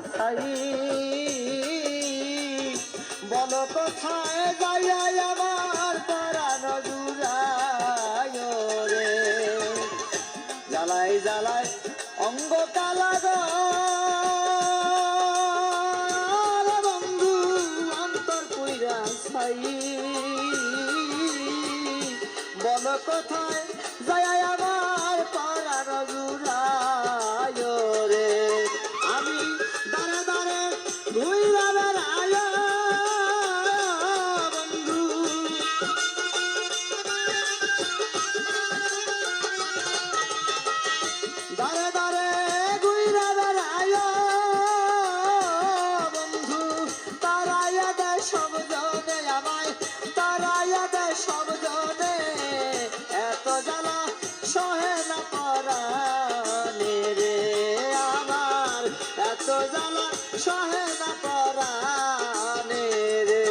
ছাই বলো কোথায় যাইয়া আমার পরাণ জুড়ায় রে জ্বালাই জ্বালাই অঙ্গ কালা গো বন্ধু অন্তর পুইরা ছাই বলো কোথায় যাইয়া আমার পরাণ জুড়ায় রে আমি দাঁড়ে দাঁড়ে ঘুইরা বেড়ায় বন্ধু দাঁড়ে দাঁড়ে ঘুইরা বেড়ায় বন্ধু তারাইয়া দেয় সব জনে আমায় তারাইয়া দেয় সব জনে এত জ্বালা সহে না পরাণে রে আমার এত জ্বালা সহে না পরাণে রে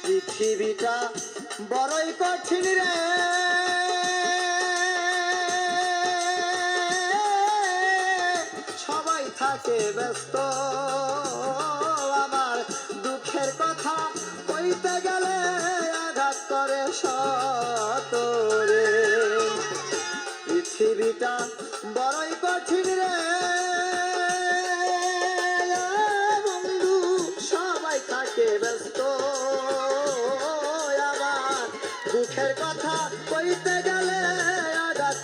পৃথিবীটা বড়ই কঠিন রে সবাই থাকে ব্যস্ত আমার দুঃখের কথা কইতে গেলে আঘাত করে শত রে পৃথিবীটা বড়ই কঠিন রে বন্ধু সবাই থাকে ব্যস্ত দুঃখের কথা কইতে গেলে আঘাত